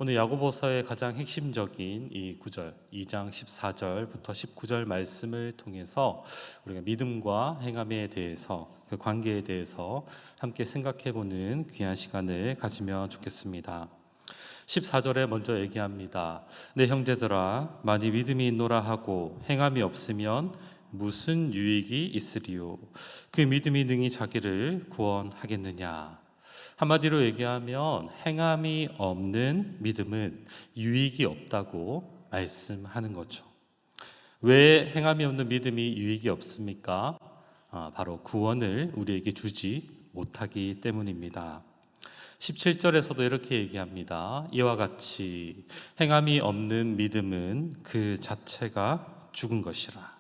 오늘 야고보서의 가장 핵심적인 이 구절 2장 14절부터 19절 말씀을 통해서 우리가 믿음과 행함에 대해서 그 관계에 대해서 함께 생각해보는 귀한 시간을 가지면 좋겠습니다. 14절에 먼저 얘기합니다. 내 형제들아 만일 믿음이 있노라 하고 행함이 없으면 무슨 유익이 있으리요? 그 믿음이 능히 자기를 구원하겠느냐? 한마디로 얘기하면 행함이 없는 믿음은 유익이 없다고 말씀하는 거죠. 왜 행함이 없는 믿음이 유익이 없습니까? 바로 구원을 우리에게 주지 못하기 때문입니다. 17절에서도 이렇게 얘기합니다. 이와 같이 행함이 없는 믿음은 그 자체가 죽은 것이라.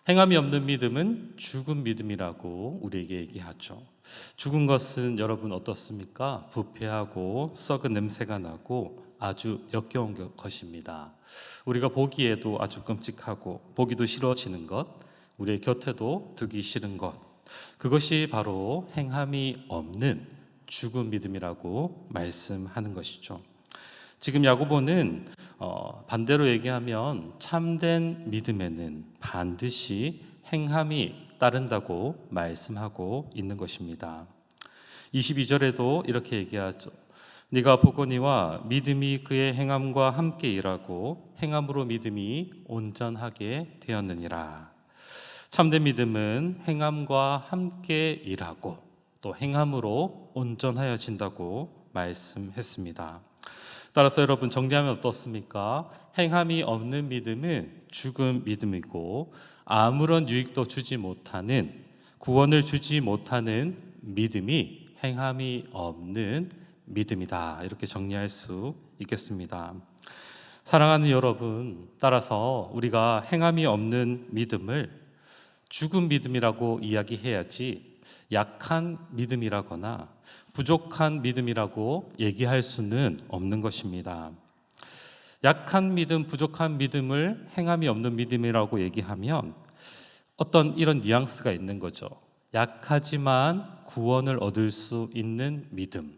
행함이 없는 믿음은 죽은 믿음이라고 우리에게 얘기하죠. 죽은 것은 여러분 어떻습니까? 부패하고 썩은 냄새가 나고 아주 역겨운 것입니다. 우리가 보기에도 아주 끔찍하고 보기도 싫어지는 것, 우리의 곁에도 두기 싫은 것, 그것이 바로 행함이 없는 죽은 믿음이라고 말씀하는 것이죠. 지금 야고보는 반대로 얘기하면 참된 믿음에는 반드시 행함이 따른다고 말씀하고 있는 것입니다. 22절에도 이렇게 얘기하죠. 네가 보거니와 믿음이 그의 행함과 함께 일하고 행함으로 믿음이 온전하게 되었느니라. 참된 믿음은 행함과 함께 일하고 또 행함으로 온전하여진다고 말씀했습니다. 따라서 여러분 정리하면 어떻습니까? 행함이 없는 믿음은 죽은 믿음이고 아무런 유익도 주지 못하는, 구원을 주지 못하는 믿음이 행함이 없는 믿음이다. 이렇게 정리할 수 있겠습니다. 사랑하는 여러분, 따라서 우리가 행함이 없는 믿음을 죽은 믿음이라고 이야기해야지 약한 믿음이라거나 부족한 믿음이라고 얘기할 수는 없는 것입니다. 약한 믿음, 부족한 믿음을 행함이 없는 믿음이라고 얘기하면 어떤 이런 뉘앙스가 있는 거죠. 약하지만 구원을 얻을 수 있는 믿음,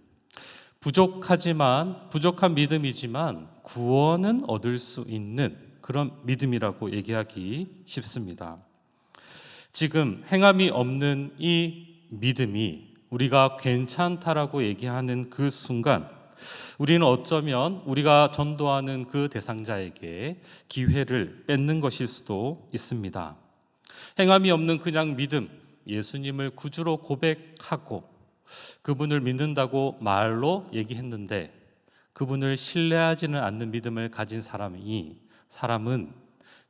부족한 믿음이지만 구원은 얻을 수 있는 그런 믿음이라고 얘기하기 쉽습니다. 지금 행함이 없는 이 믿음이 우리가 괜찮다라고 얘기하는 그 순간 우리는 어쩌면 우리가 전도하는 그 대상자에게 기회를 뺏는 것일 수도 있습니다. 행함이 없는 그냥 믿음, 예수님을 구주로 고백하고 그분을 믿는다고 말로 얘기했는데 그분을 신뢰하지는 않는 믿음을 가진 사람은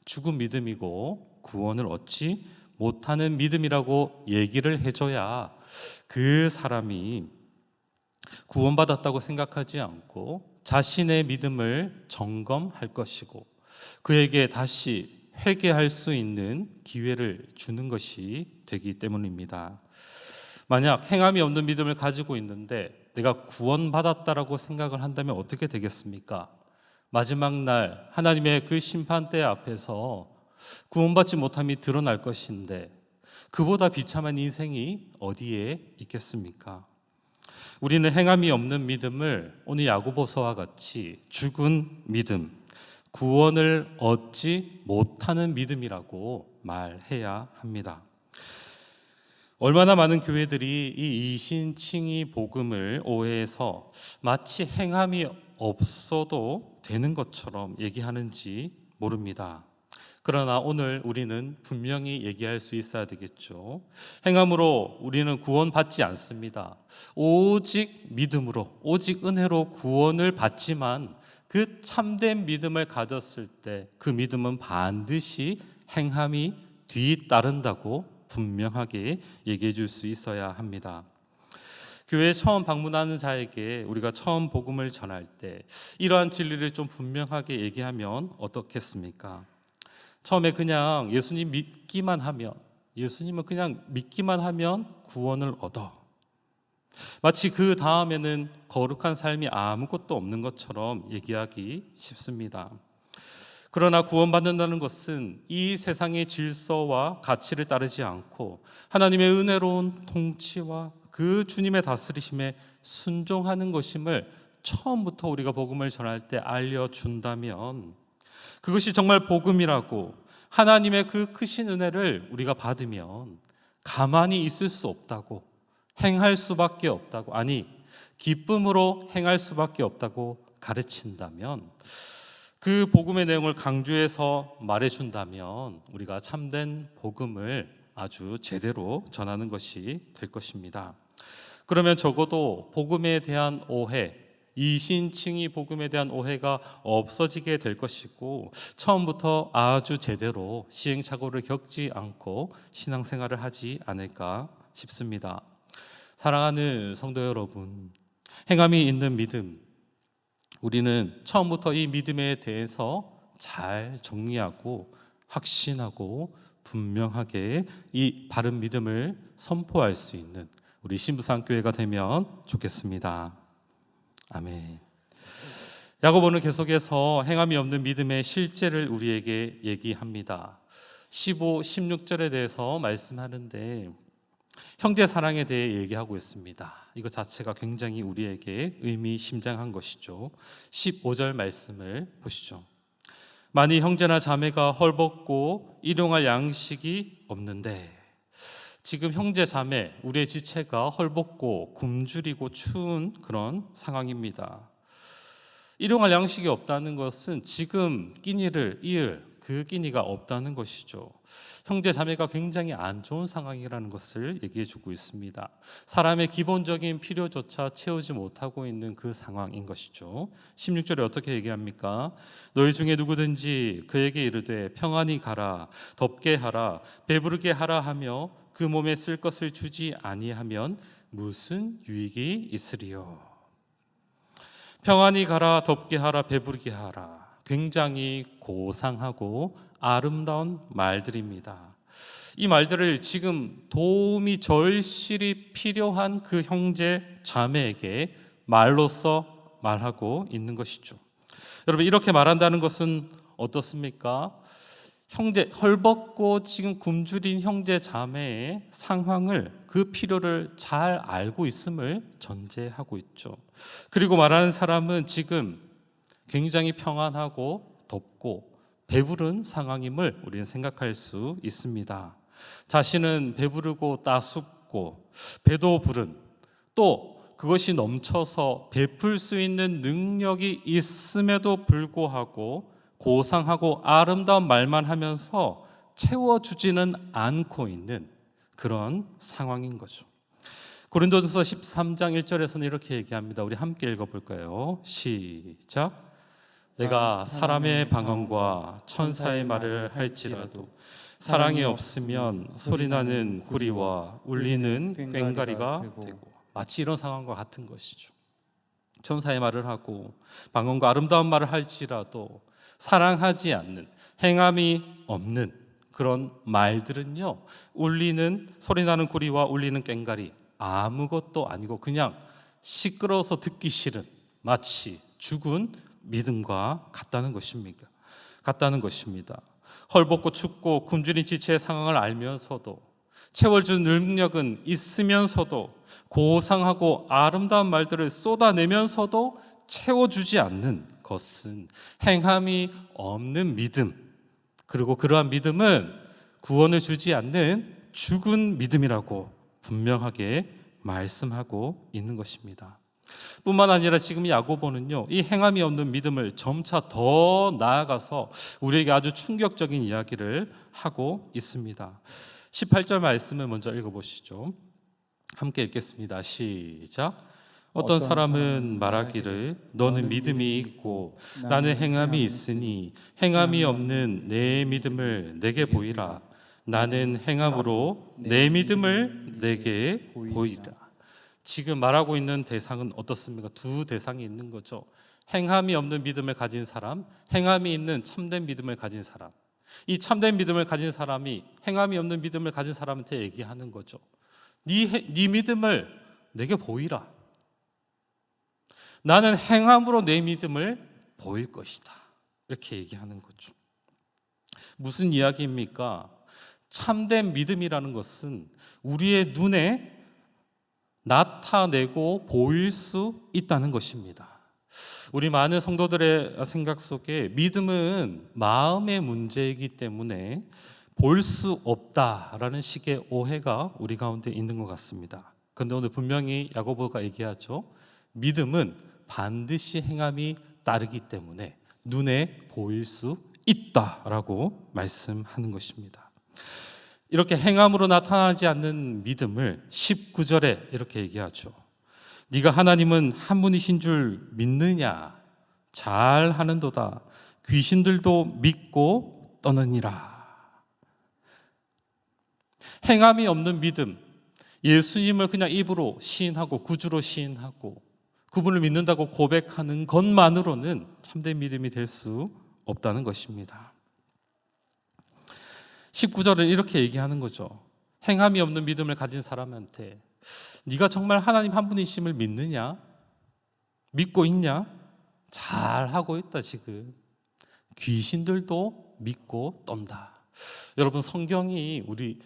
죽은 믿음이고 구원을 얻지 못하는 믿음이라고 얘기를 해줘야 그 사람이 구원받았다고 생각하지 않고 자신의 믿음을 점검할 것이고 그에게 다시 회개할 수 있는 기회를 주는 것이 되기 때문입니다. 만약 행함이 없는 믿음을 가지고 있는데 내가 구원받았다라고 생각을 한다면 어떻게 되겠습니까? 마지막 날 하나님의 그 심판대 앞에서 구원받지 못함이 드러날 것인데 그보다 비참한 인생이 어디에 있겠습니까? 우리는 행함이 없는 믿음을 오늘 야고보서와 같이 죽은 믿음, 구원을 얻지 못하는 믿음이라고 말해야 합니다. 얼마나 많은 교회들이 이 이신칭의 복음을 오해해서 마치 행함이 없어도 되는 것처럼 얘기하는지 모릅니다. 그러나 오늘 우리는 분명히 얘기할 수 있어야 되겠죠. 행함으로 우리는 구원받지 않습니다. 오직 믿음으로, 오직 은혜로 구원을 받지만 그 참된 믿음을 가졌을 때 그 믿음은 반드시 행함이 뒤따른다고 분명하게 얘기해 줄 수 있어야 합니다. 교회에 처음 방문하는 자에게 우리가 처음 복음을 전할 때 이러한 진리를 좀 분명하게 얘기하면 어떻겠습니까? 처음에 그냥 예수님을 그냥 믿기만 하면 구원을 얻어. 마치 그 다음에는 거룩한 삶이 아무것도 없는 것처럼 얘기하기 쉽습니다. 그러나 구원받는다는 것은 이 세상의 질서와 가치를 따르지 않고 하나님의 은혜로운 통치와 그 주님의 다스리심에 순종하는 것임을 처음부터 우리가 복음을 전할 때 알려준다면 그것이 정말 복음이라고 하나님의 그 크신 은혜를 우리가 받으면 가만히 있을 수 없다고, 행할 수밖에 없다고, 아니 기쁨으로 행할 수밖에 없다고 가르친다면, 그 복음의 내용을 강조해서 말해준다면 우리가 참된 복음을 아주 제대로 전하는 것이 될 것입니다. 그러면 적어도 복음에 대한 오해, 이신칭의 복음에 대한 오해가 없어지게 될 것이고, 처음부터 아주 제대로 시행착오를 겪지 않고 신앙생활을 하지 않을까 싶습니다. 사랑하는 성도 여러분, 행함이 있는 믿음, 우리는 처음부터 이 믿음에 대해서 잘 정리하고 확신하고 분명하게 이 바른 믿음을 선포할 수 있는 우리 신부상교회가 되면 좋겠습니다. 아멘. 야고보는 계속해서 행함이 없는 믿음의 실제를 우리에게 얘기합니다. 15, 16절에 대해서 말씀하는데 형제 사랑에 대해 얘기하고 있습니다. 이거 자체가 굉장히 우리에게 의미심장한 것이죠. 15절 말씀을 보시죠. 만일 형제나 자매가 헐벗고 일용할 양식이 없는데, 지금 형제 자매, 우리의 지체가 헐벗고 굶주리고 추운 그런 상황입니다. 일용할 양식이 없다는 것은 지금 끼니를 이을 그 끼니가 없다는 것이죠. 형제 자매가 굉장히 안 좋은 상황이라는 것을 얘기해 주고 있습니다. 사람의 기본적인 필요조차 채우지 못하고 있는 그 상황인 것이죠. 16절에 어떻게 얘기합니까? 너희 중에 누구든지 그에게 이르되 평안히 가라, 덥게 하라, 배부르게 하라 하며 그 몸에 쓸 것을 주지 아니하면 무슨 유익이 있으리요? 평안히 가라, 덥게 하라, 배부르게 하라. 굉장히 고상하고 아름다운 말들입니다. 이 말들을 지금 도움이 절실히 필요한 그 형제 자매에게 말로써 말하고 있는 것이죠. 여러분, 이렇게 말한다는 것은 어떻습니까? 형제, 헐벗고 지금 굶주린 형제 자매의 상황을, 그 필요를 잘 알고 있음을 전제하고 있죠. 그리고 말하는 사람은 지금 굉장히 평안하고 덥고 배부른 상황임을 우리는 생각할 수 있습니다. 자신은 배부르고 따숩고 배도 부른, 또 그것이 넘쳐서 베풀 수 있는 능력이 있음에도 불구하고 고상하고 아름다운 말만 하면서 채워주지는 않고 있는 그런 상황인 거죠. 고린도전서 13장 1절에서는 이렇게 얘기합니다. 우리 함께 읽어볼까요? 시작. 내가 사람의 방언과 천사의 말을 할지라도 사랑이 없으면 소리나는 구리와 울리는 꽹과리가 되고, 마치 이런 상황과 같은 것이죠. 천사의 말을 하고 방언과 아름다운 말을 할지라도 사랑하지 않는, 행함이 없는 그런 말들은요, 울리는, 소리나는 구리와 울리는 꽹과리, 아무것도 아니고 그냥 시끄러워서 듣기 싫은 마치 죽은 믿음과 같다는 것입니다. 헐벗고 춥고 굶주린 지체의 상황을 알면서도, 채워줄 능력은 있으면서도, 고상하고 아름다운 말들을 쏟아내면서도 채워주지 않는 것은 행함이 없는 믿음, 그리고 그러한 믿음은 구원을 주지 않는 죽은 믿음이라고 분명하게 말씀하고 있는 것입니다. 뿐만 아니라 지금 야고보는요, 이 행함이 없는 믿음을 점차 더 나아가서 우리에게 아주 충격적인 이야기를 하고 있습니다. 18절 말씀을 먼저 읽어보시죠. 함께 읽겠습니다. 시작. 어떤 사람은 말하기를 너는 믿음이 있고 나는 행함이 있으니 행함이 없는 내 믿음을 내게 보이라. 나는 행함으로 내 믿음을 내게 보이라. 지금 말하고 있는 대상은 어떻습니까? 두 대상이 있는 거죠. 행함이 없는 믿음을 가진 사람, 행함이 있는 참된 믿음을 가진 사람. 이 참된 믿음을 가진 사람이 행함이 없는 믿음을 가진 사람한테 얘기하는 거죠. 네 믿음을 내게 보이라. 나는 행함으로 내 믿음을 보일 것이다. 이렇게 얘기하는 거죠. 무슨 이야기입니까? 참된 믿음이라는 것은 우리의 눈에 나타내고 보일 수 있다는 것입니다. 우리 많은 성도들의 생각 속에 믿음은 마음의 문제이기 때문에 볼 수 없다라는 식의 오해가 우리 가운데 있는 것 같습니다. 그런데 오늘 분명히 야고보가 얘기하죠. 믿음은 반드시 행함이 따르기 때문에 눈에 보일 수 있다라고 말씀하는 것입니다. 이렇게 행함으로 나타나지 않는 믿음을 19절에 이렇게 얘기하죠. 네가 하나님은 한 분이신 줄 믿느냐? 잘 하는도다. 귀신들도 믿고 떠느니라. 행함이 없는 믿음, 예수님을 그냥 입으로 시인하고 구주로 시인하고 그분을 믿는다고 고백하는 것만으로는 참된 믿음이 될 수 없다는 것입니다. 19절은 이렇게 얘기하는 거죠. 행함이 없는 믿음을 가진 사람한테 네가 정말 하나님 한 분이심을 믿느냐? 믿고 있냐? 잘하고 있다 지금. 귀신들도 믿고 떤다. 여러분 성경이 우리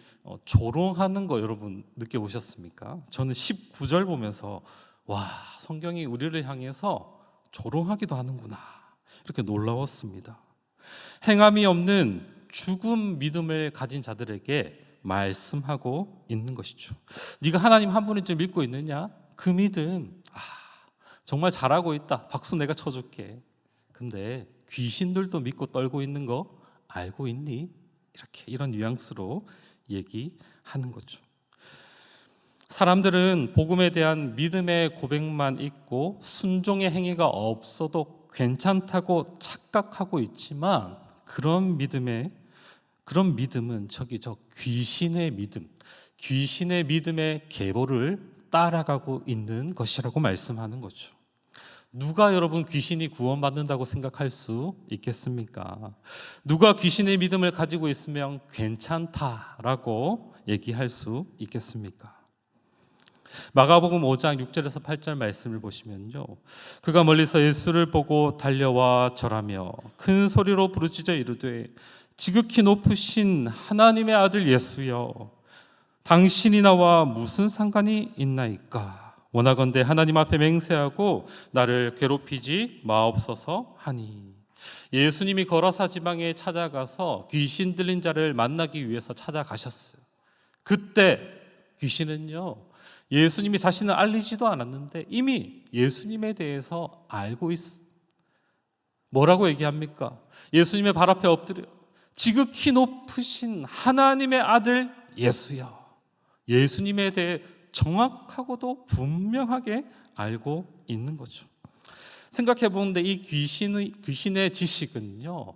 조롱하는 거 여러분 느껴보셨습니까? 저는 19절 보면서 와, 성경이 우리를 향해서 조롱하기도 하는구나 이렇게 놀라웠습니다. 행함이 없는 죽은 믿음을 가진 자들에게 말씀하고 있는 것이죠. 네가 하나님 한 분인 줄 믿고 있느냐? 그 믿음 정말 잘하고 있다. 박수 내가 쳐줄게. 근데 귀신들도 믿고 떨고 있는 거 알고 있니? 이렇게 이런 뉘앙스로 얘기하는 거죠. 사람들은 복음에 대한 믿음의 고백만 있고 순종의 행위가 없어도 괜찮다고 착각하고 있지만 그런 믿음은 귀신의 믿음의 계보를 따라가고 있는 것이라고 말씀하는 거죠. 누가 여러분 귀신이 구원받는다고 생각할 수 있겠습니까? 누가 귀신의 믿음을 가지고 있으면 괜찮다라고 얘기할 수 있겠습니까? 마가복음 5장 6절에서 8절 말씀을 보시면요, 그가 멀리서 예수를 보고 달려와 절하며 큰 소리로 부르짖어 이르되 지극히 높으신 하나님의 아들 예수여, 당신이 나와 무슨 상관이 있나이까? 원하건대 하나님 앞에 맹세하고 나를 괴롭히지 마옵소서 하니. 예수님이 거라사 지방에 찾아가서 귀신 들린 자를 만나기 위해서 찾아가셨어요. 그때 귀신은요, 예수님이 자신을 알리지도 않았는데 이미 예수님에 대해서 알고 있어. 뭐라고 얘기합니까? 예수님의 발 앞에 엎드려 지극히 높으신 하나님의 아들 예수여. 예수님에 대해 정확하고도 분명하게 알고 있는 거죠. 생각해 보는데 이 귀신의 지식은요,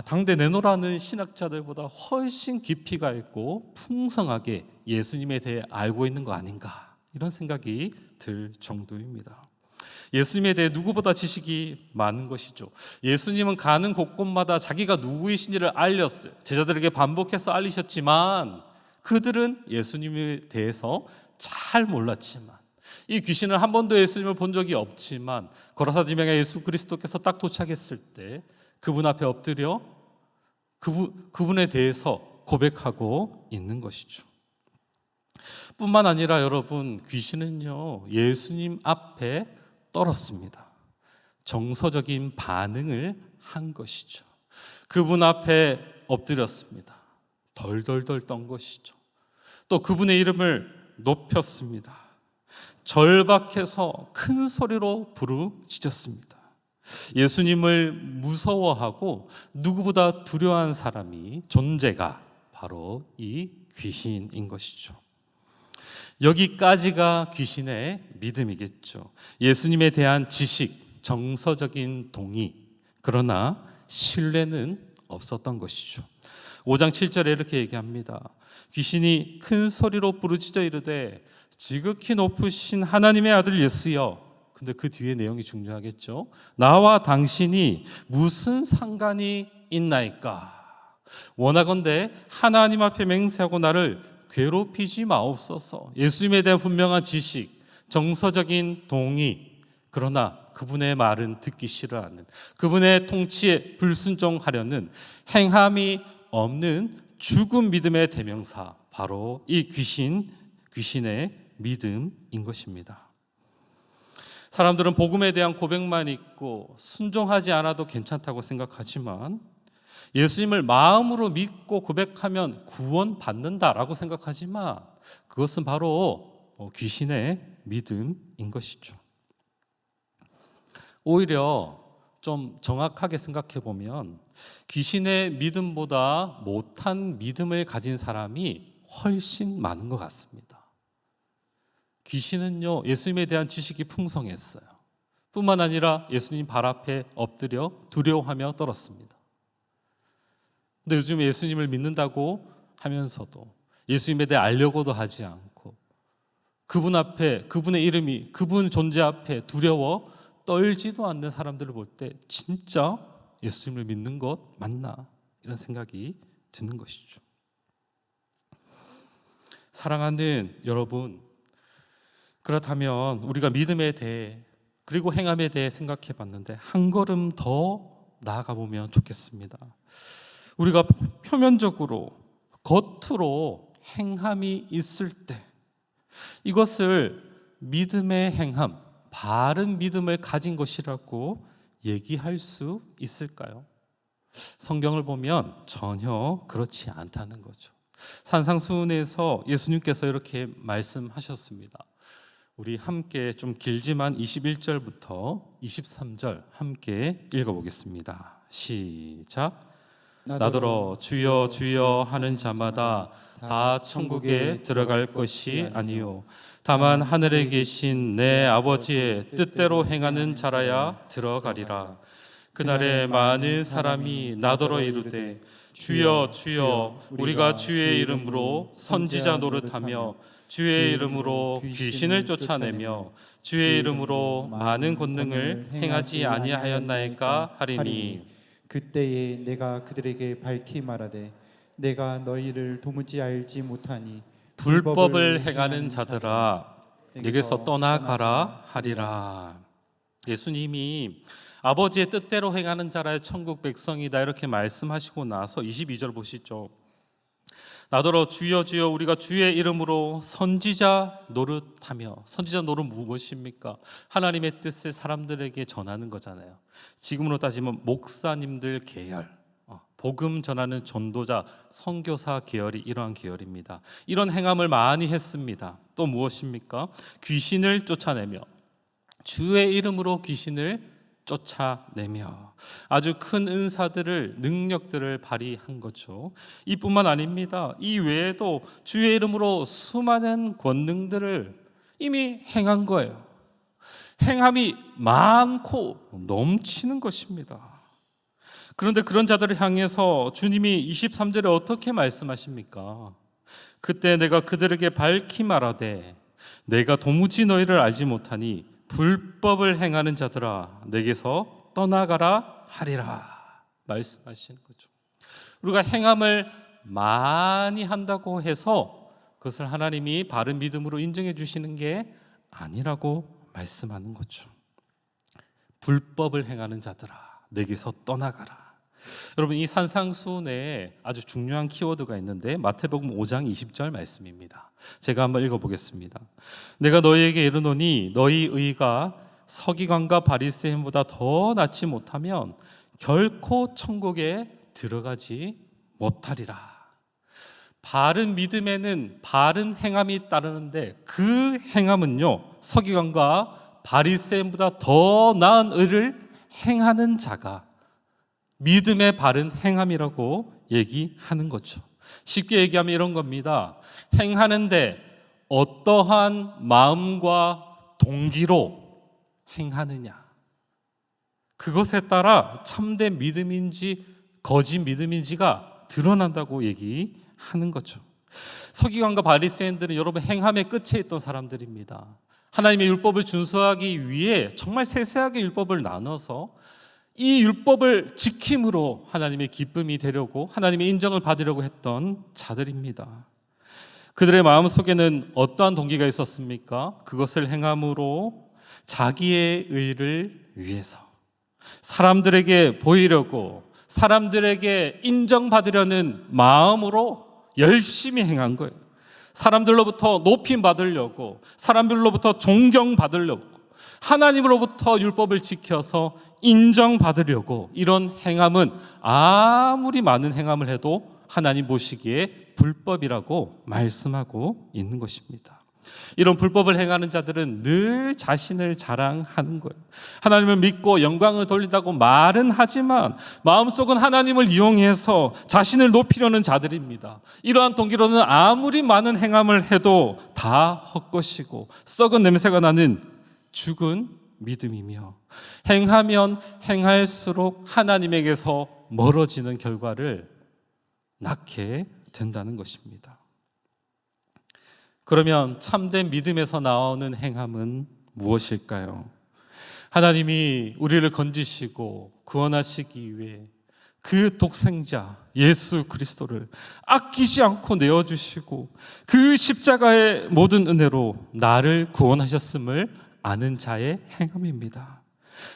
당대 내노라는 신학자들보다 훨씬 깊이가 있고 풍성하게 예수님에 대해 알고 있는 거 아닌가, 이런 생각이 들 정도입니다. 예수님에 대해 누구보다 지식이 많은 것이죠. 예수님은 가는 곳곳마다 자기가 누구이신지를 알렸어요. 제자들에게 반복해서 알리셨지만 그들은 예수님에 대해서 잘 몰랐지만, 이 귀신은 한 번도 예수님을 본 적이 없지만 거라사 지방에 예수 그리스도께서 딱 도착했을 때 그분 앞에 엎드려 그분에 대해서 고백하고 있는 것이죠. 뿐만 아니라 여러분, 귀신은요, 예수님 앞에 떨었습니다. 정서적인 반응을 한 것이죠. 그분 앞에 엎드렸습니다. 덜덜덜 떤 것이죠. 또 그분의 이름을 높였습니다. 절박해서 큰 소리로 부르짖었습니다. 예수님을 무서워하고 누구보다 두려워한 사람이, 존재가 바로 이 귀신인 것이죠. 여기까지가 귀신의 믿음이겠죠. 예수님에 대한 지식, 정서적인 동의, 그러나 신뢰는 없었던 것이죠. 5장 7절에 이렇게 얘기합니다. 귀신이 큰 소리로 부르짖어 이르되 지극히 높으신 하나님의 아들 예수여. 근데 그 뒤에 내용이 중요하겠죠. 나와 당신이 무슨 상관이 있나이까? 원하건대 하나님 앞에 맹세하고 나를 괴롭히지 마옵소서. 예수님에 대한 분명한 지식, 정서적인 동의, 그러나 그분의 말은 듣기 싫어하는, 그분의 통치에 불순종하려는 행함이 없는 죽은 믿음의 대명사, 바로 이 귀신의 믿음인 것입니다. 사람들은 복음에 대한 고백만 있고 순종하지 않아도 괜찮다고 생각하지만 예수님을 마음으로 믿고 고백하면 구원받는다라고 생각하지만 그것은 바로 귀신의 믿음인 것이죠. 오히려 좀 정확하게 생각해 보면 귀신의 믿음보다 못한 믿음을 가진 사람이 훨씬 많은 것 같습니다. 귀신은요, 예수님에 대한 지식이 풍성했어요. 뿐만 아니라 예수님 발 앞에 엎드려 두려워하며 떨었습니다. 근데 요즘 예수님을 믿는다고 하면서도 예수님에 대해 알려고도 하지 않고 그분 앞에, 그분의 이름이, 그분 존재 앞에 두려워 떨지도 않는 사람들을 볼 때 진짜 예수님을 믿는 것 맞나? 이런 생각이 드는 것이죠. 사랑하는 여러분, 그렇다면 우리가 믿음에 대해 그리고 행함에 대해 생각해 봤는데 한 걸음 더 나아가 보면 좋겠습니다. 우리가 표면적으로 겉으로 행함이 있을 때 이것을 믿음의 행함, 바른 믿음을 가진 것이라고 얘기할 수 있을까요? 성경을 보면 전혀 그렇지 않다는 거죠. 산상수훈에서 예수님께서 이렇게 말씀하셨습니다. 우리 함께 좀 길지만 21절부터 23절 함께 읽어보겠습니다. 시작. 나더러 주여 주여 하는 자마다 다 천국에 들어갈 것이 아니요 다만 하늘에 계신 내 아버지의 뜻대로 행하는 자라야 들어가리라. 그날에 많은 사람이 나더러 이르되 주여 주여 우리가 주의 이름으로 선지자 노릇하며 주의 이름으로 귀신을 쫓아내며 주의 이름으로 많은 권능을 행하지 아니하였나이까 하리니 그때에 내가 그들에게 밝히 말하되 내가 너희를 도무지 알지 못하니 불법을 행하는 자들아 내게서 떠나가라 하리라. 예수님이 아버지의 뜻대로 행하는 자라야 천국 백성이다 이렇게 말씀하시고 나서 22절 보시죠. 나더러 주여 주여 우리가 주의 이름으로 선지자 노릇하며, 선지자 노릇 무엇입니까? 하나님의 뜻을 사람들에게 전하는 거잖아요. 지금으로 따지면 목사님들 계열, 복음 전하는 전도자, 선교사 계열이 이러한 계열입니다. 이런 행함을 많이 했습니다. 또 무엇입니까? 귀신을 쫓아내며, 주의 이름으로 귀신을 쫓아내며 아주 큰 은사들을, 능력들을 발휘한 거죠. 이뿐만 아닙니다. 이 외에도 주의 이름으로 수많은 권능들을 이미 행한 거예요. 행함이 많고 넘치는 것입니다. 그런데 그런 자들을 향해서 주님이 23절에 어떻게 말씀하십니까? 그때 내가 그들에게 밝히 말하되 내가 도무지 너희를 알지 못하니 불법을 행하는 자들아 내게서 떠나가라 하리라 말씀하시는 거죠. 우리가 행함을 많이 한다고 해서 그것을 하나님이 바른 믿음으로 인정해 주시는 게 아니라고 말씀하는 거죠. 불법을 행하는 자들아 내게서 떠나가라. 여러분, 이 산상수훈에 아주 중요한 키워드가 있는데 마태복음 5장 20절 말씀입니다. 제가 한번 읽어보겠습니다. 내가 너희에게 이르노니 너희 의가 서기관과 바리새인보다 더 낫지 못하면 결코 천국에 들어가지 못하리라. 바른 믿음에는 바른 행함이 따르는데 그 행함은요 서기관과 바리새인보다 더 나은 의를 행하는 자가 믿음의 바른 행함이라고 얘기하는 거죠. 쉽게 얘기하면 이런 겁니다. 행하는데 어떠한 마음과 동기로 행하느냐, 그것에 따라 참된 믿음인지 거짓 믿음인지가 드러난다고 얘기하는 거죠. 서기관과 바리새인들은 여러분 행함의 끝에 있던 사람들입니다. 하나님의 율법을 준수하기 위해 정말 세세하게 율법을 나눠서 이 율법을 지킴으로 하나님의 기쁨이 되려고, 하나님의 인정을 받으려고 했던 자들입니다. 그들의 마음속에는 어떠한 동기가 있었습니까? 그것을 행함으로 자기의 의를 위해서 사람들에게 보이려고, 사람들에게 인정받으려는 마음으로 열심히 행한 거예요. 사람들로부터 높임 받으려고, 사람들로부터 존경받으려고, 하나님으로부터 율법을 지켜서 인정받으려고 이런 행함은 아무리 많은 행함을 해도 하나님 보시기에 불법이라고 말씀하고 있는 것입니다. 이런 불법을 행하는 자들은 늘 자신을 자랑하는 거예요. 하나님을 믿고 영광을 돌린다고 말은 하지만 마음속은 하나님을 이용해서 자신을 높이려는 자들입니다. 이러한 동기로는 아무리 많은 행함을 해도 다 헛것이고 썩은 냄새가 나는 죽은 믿음이며, 행하면 행할수록 하나님에게서 멀어지는 결과를 낳게 된다는 것입니다. 그러면 참된 믿음에서 나오는 행함은 무엇일까요? 하나님이 우리를 건지시고 구원하시기 위해 그 독생자 예수 그리스도를 아끼지 않고 내어주시고 그 십자가의 모든 은혜로 나를 구원하셨음을 아는 자의 행함입니다.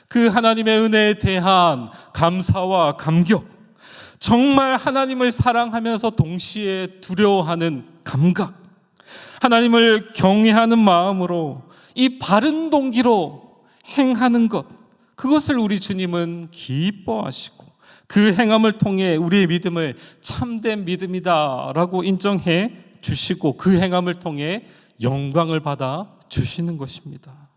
그 하나님의 은혜에 대한 감사와 감격, 정말 하나님을 사랑하면서 동시에 두려워하는 감각, 하나님을 경외하는 마음으로 이 바른 동기로 행하는 것, 그것을 우리 주님은 기뻐하시고 그 행함을 통해 우리의 믿음을 참된 믿음이다라고 인정해 주시고 그 행함을 통해 영광을 받아 주시는 것입니다.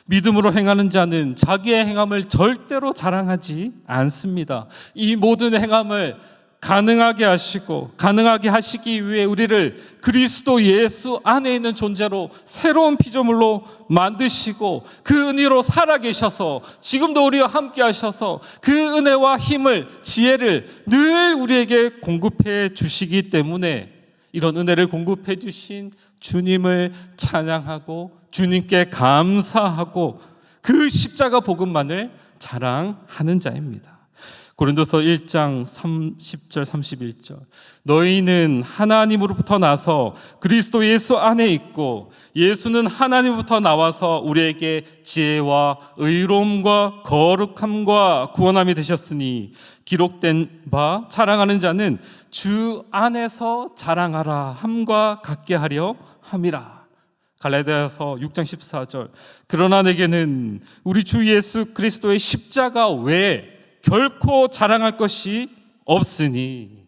믿음으로 행하는 자는 자기의 행함을 절대로 자랑하지 않습니다. 이 모든 행함을 가능하게 하시고 가능하게 하시기 위해 우리를 그리스도 예수 안에 있는 존재로 새로운 피조물로 만드시고 그 은혜로 살아계셔서 지금도 우리와 함께 하셔서 그 은혜와 힘을, 지혜를 늘 우리에게 공급해 주시기 때문에 이런 은혜를 공급해 주신 주님을 찬양하고 주님께 감사하고 그 십자가 복음만을 자랑하는 자입니다. 고린도서 1장 30절 31절, 너희는 하나님으로부터 나서 그리스도 예수 안에 있고 예수는 하나님으로부터 나와서 우리에게 지혜와 의로움과 거룩함과 구원함이 되셨으니 기록된 바 자랑하는 자는 주 안에서 자랑하라 함과 같게 하려 함이라. 갈라디아서 6장 14절, 그러나 내게는 우리 주 예수 그리스도의 십자가 외에 결코 자랑할 것이 없으니.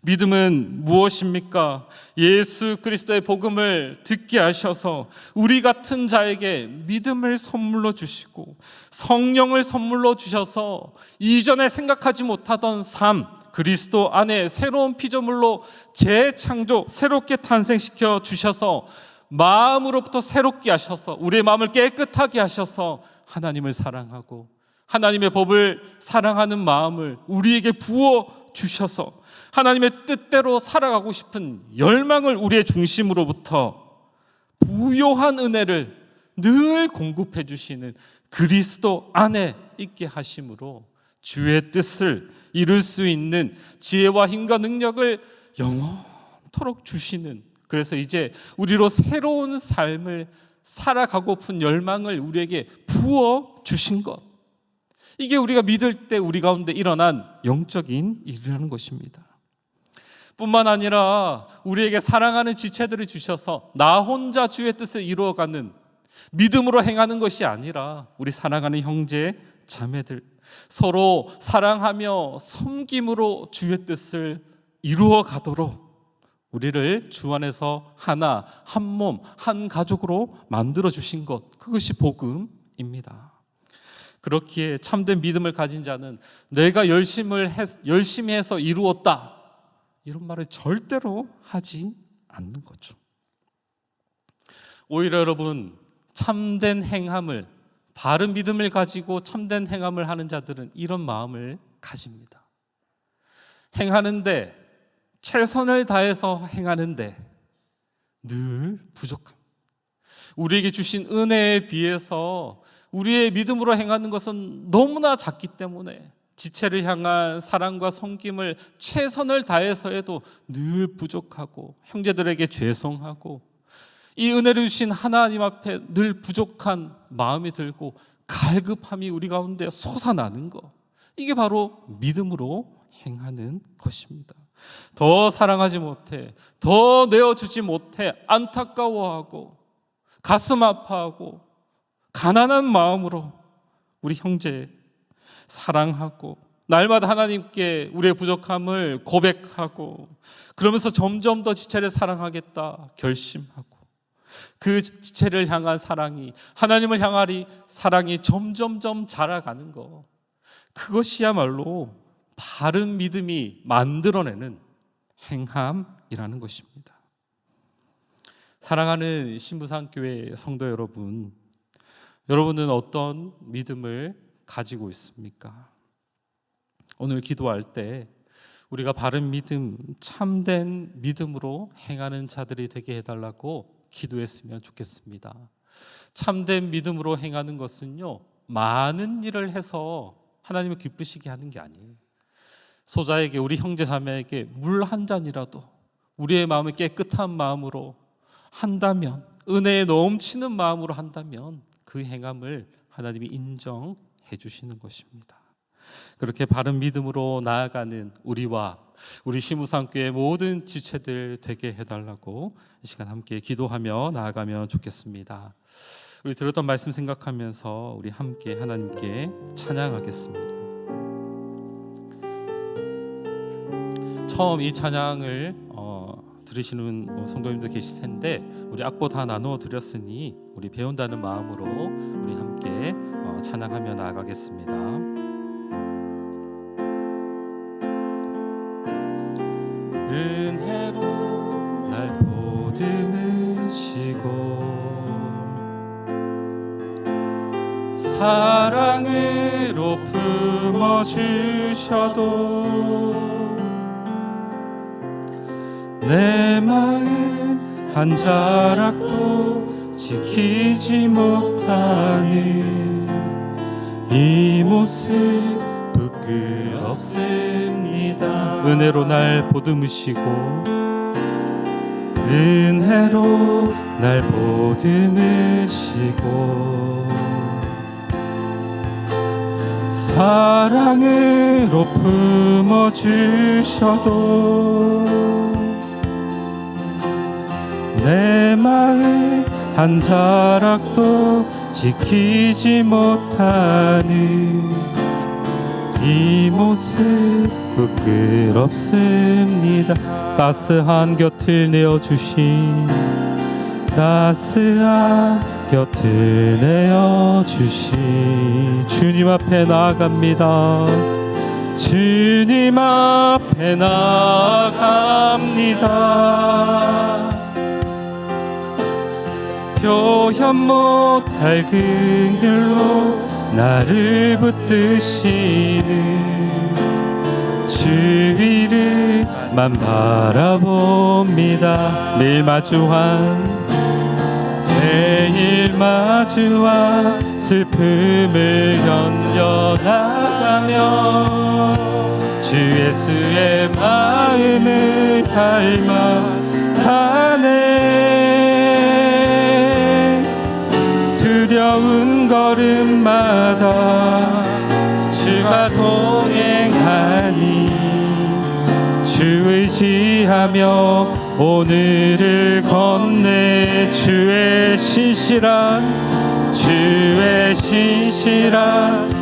믿음은 무엇입니까? 예수 그리스도의 복음을 듣게 하셔서 우리 같은 자에게 믿음을 선물로 주시고 성령을 선물로 주셔서 이전에 생각하지 못하던 삶, 그리스도 안에 새로운 피조물로 재창조, 새롭게 탄생시켜 주셔서 마음으로부터 새롭게 하셔서 우리의 마음을 깨끗하게 하셔서 하나님을 사랑하고 하나님의 법을 사랑하는 마음을 우리에게 부어 주셔서 하나님의 뜻대로 살아가고 싶은 열망을 우리의 중심으로부터 부요한 은혜를 늘 공급해 주시는 그리스도 안에 있게 하심으로 주의 뜻을 이룰 수 있는 지혜와 힘과 능력을 영원토록 주시는, 그래서 이제 우리로 새로운 삶을 살아가고픈 열망을 우리에게 부어 주신 것, 이게 우리가 믿을 때 우리 가운데 일어난 영적인 일이라는 것입니다. 뿐만 아니라 우리에게 사랑하는 지체들을 주셔서 나 혼자 주의 뜻을 이루어가는, 믿음으로 행하는 것이 아니라 우리 사랑하는 형제 자매들 서로 사랑하며 섬김으로 주의 뜻을 이루어 가도록 우리를 주 안에서 하나, 한 몸, 한 가족으로 만들어 주신 것, 그것이 복음입니다. 그렇기에 참된 믿음을 가진 자는 내가 열심히 해서 이루었다, 이런 말을 절대로 하지 않는 거죠. 오히려 여러분, 참된 행함을, 바른 믿음을 가지고 참된 행함을 하는 자들은 이런 마음을 가집니다. 행하는데, 최선을 다해서 행하는데 늘 부족함, 우리에게 주신 은혜에 비해서 우리의 믿음으로 행하는 것은 너무나 작기 때문에 지체를 향한 사랑과 섬김을 최선을 다해서 해도 늘 부족하고 형제들에게 죄송하고 이 은혜를 주신 하나님 앞에 늘 부족한 마음이 들고 갈급함이 우리 가운데 솟아나는 것, 이게 바로 믿음으로 행하는 것입니다. 더 사랑하지 못해, 더 내어주지 못해 안타까워하고 가슴 아파하고 가난한 마음으로 우리 형제 사랑하고 날마다 하나님께 우리의 부족함을 고백하고 그러면서 점점 더 지체를 사랑하겠다 결심하고 그 지체를 향한 사랑이 하나님을 향하리 사랑이 점점점 자라가는 것, 그것이야말로 바른 믿음이 만들어내는 행함이라는 것입니다. 사랑하는 신부상교회 성도 여러분, 여러분은 어떤 믿음을 가지고 있습니까? 오늘 기도할 때 우리가 바른 믿음, 참된 믿음으로 행하는 자들이 되게 해달라고 기도했으면 좋겠습니다. 참된 믿음으로 행하는 것은요, 많은 일을 해서 하나님을 기쁘시게 하는 게 아니에요. 소자에게, 우리 형제 자매에게 물 한 잔이라도 우리의 마음을 깨끗한 마음으로 한다면, 은혜에 넘치는 마음으로 한다면 그 행함을 하나님이 인정해 주시는 것입니다. 그렇게 바른 믿음으로 나아가는 우리와 우리 시무상교회 모든 지체들 되게 해달라고 이 시간 함께 기도하며 나아가면 좋겠습니다. 우리 들었던 말씀 생각하면서 우리 함께 하나님께 찬양하겠습니다. 처음 이 찬양을 들으시는 성도님들 계실 텐데 우리 악보 다 나누어 드렸으니 우리 배운다는 마음으로 우리 함께 찬양하며 나아가겠습니다. 은혜로 날 보듬으시고 사랑으로 품어주셔도 내 마음 한 자락도 지키지 못하는 이 모습 부끄럽습니다. 은혜로 날 보듬으시고 은혜로 날 보듬으시고 사랑으로 품어주셔도 내 마음 한 자락도 지키지 못하는 이 모습 부끄럽습니다. 따스한 곁을 내어주신 따스한 곁을 내어주신 주님 앞에 나아갑니다. 주님 앞에 나아갑니다. 표현 못할 긍휼로 나를 붙드시는 주 위를만 바라봅니다. 매일 마주한 슬픔을 견뎌나가며 주 예수의 마음을 닮아가네. 두려운 걸음마다 주가 동행하니 주 의지하며 오늘을 건네 주의 신실한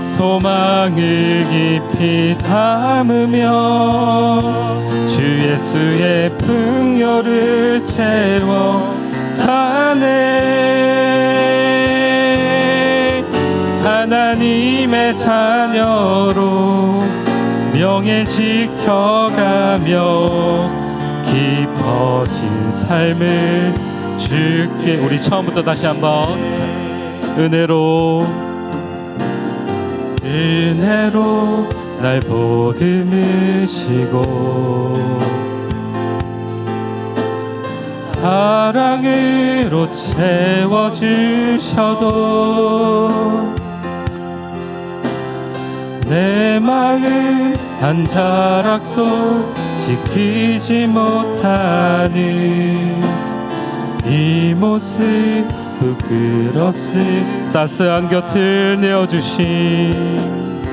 소망을 깊이 담으며 주 예수의 풍요를 채워가네. 하나님의 자녀로 명예 지켜가며 깊어진 삶을 주께, 우리 처음부터 다시 한번 은혜로 날 보듬으시고 사랑으로 채워주셔도 내 마음 한 자락도 지키지 못하는 이 모습 부끄럽습니다. 따스한 곁을 내어주신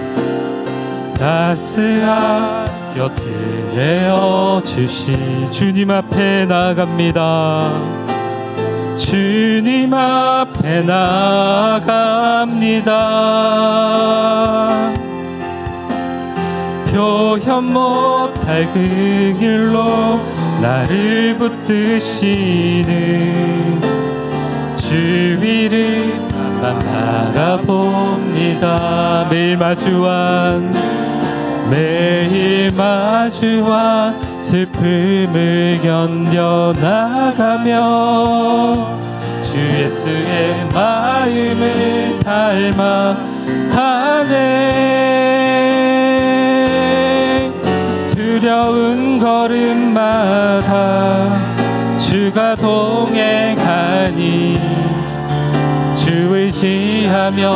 따스한 곁을 내어주신 주님 앞에 나아갑니다. 주님 앞에 나아갑니다. 표현 못할 그 길로 나를 붙드시는 주위를 바라봅니다. 매일 마주한 슬픔을 견뎌나가며 주 예수의 마음을 닮아가네. 두려운 걸음마다 주가 동행하니 주 의지하며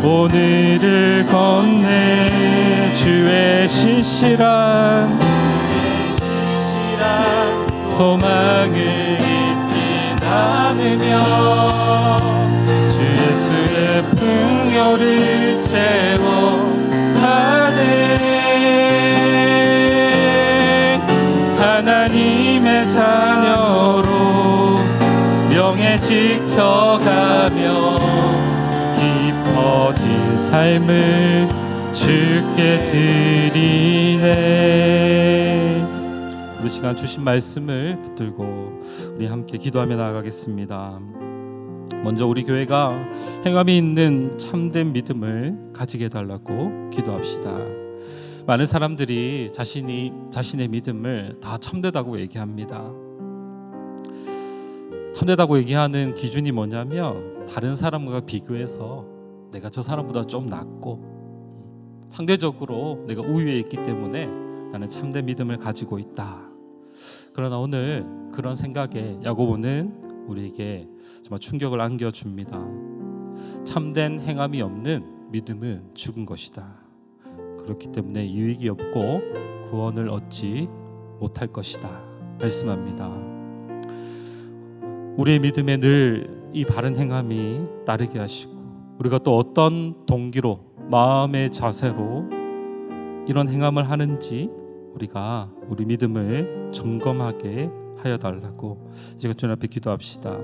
오늘을 건네. 주의 신실한 소망을 깊이 담으며 주 예수의 풍요를 채워가네. 하나님의 자녀로 명예 지켜가며 깊어진 삶을 주께 드리네. 우리 시간 주신 말씀을 붙들고 우리 함께 기도하며 나아가겠습니다. 먼저 우리 교회가 행함이 있는 참된 믿음을 가지게 해달라고 기도합시다. 많은 사람들이 자신의 믿음을 다 참되다고 얘기합니다. 참되다고 얘기하는 기준이 뭐냐면 다른 사람과 비교해서 내가 저 사람보다 좀 낫고 상대적으로 내가 우위에 있기 때문에 나는 참된 믿음을 가지고 있다. 그러나 오늘 그런 생각에 야고보는 우리에게 정말 충격을 안겨줍니다. 참된 행함이 없는 믿음은 죽은 것이다. 그렇기 때문에 유익이 없고 구원을 얻지 못할 것이다 말씀합니다. 우리의 믿음에 늘 이 바른 행함이 따르게 하시고 우리가 또 어떤 동기로 마음의 자세로 이런 행함을 하는지 우리가 우리 믿음을 점검하게 하여 달라고 이제 주님 앞에 기도합시다.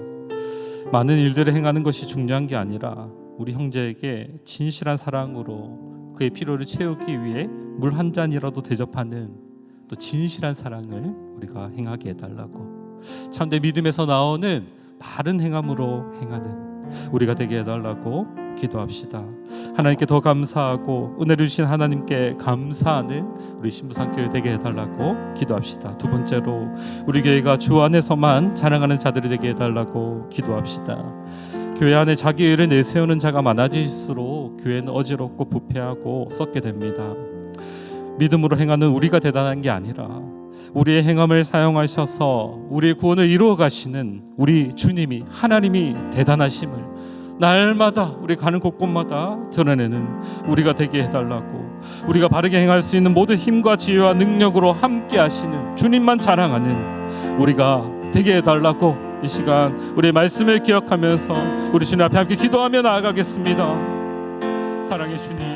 많은 일들을 행하는 것이 중요한 게 아니라 우리 형제에게 진실한 사랑으로 그의 필요를 채우기 위해 물 한 잔이라도 대접하는 또 진실한 사랑을 우리가 행하게 해달라고, 참된 믿음에서 나오는 바른 행함으로 행하는 우리가 되게 해달라고 기도합시다. 하나님께 더 감사하고 은혜를 주신 하나님께 감사하는 우리 신부상교회 되게 해달라고 기도합시다. 두 번째로 우리 교회가 주 안에서만 자랑하는 자들이 되게 해달라고 기도합시다. 교회 안에 자기 의를 내세우는 자가 많아질수록 교회는 어지럽고 부패하고 썩게 됩니다. 믿음으로 행하는 우리가 대단한 게 아니라 우리의 행함을 사용하셔서 우리의 구원을 이루어 가시는 우리 주님이, 하나님이 대단하심을 날마다 우리 가는 곳곳마다 드러내는 우리가 되게 해달라고, 우리가 바르게 행할 수 있는 모든 힘과 지혜와 능력으로 함께 하시는 주님만 자랑하는 우리가 되게 해달라고 이 시간 우리의 말씀을 기억하면서 우리 주님 앞에 함께 기도하며 나아가겠습니다. 사랑의 주님,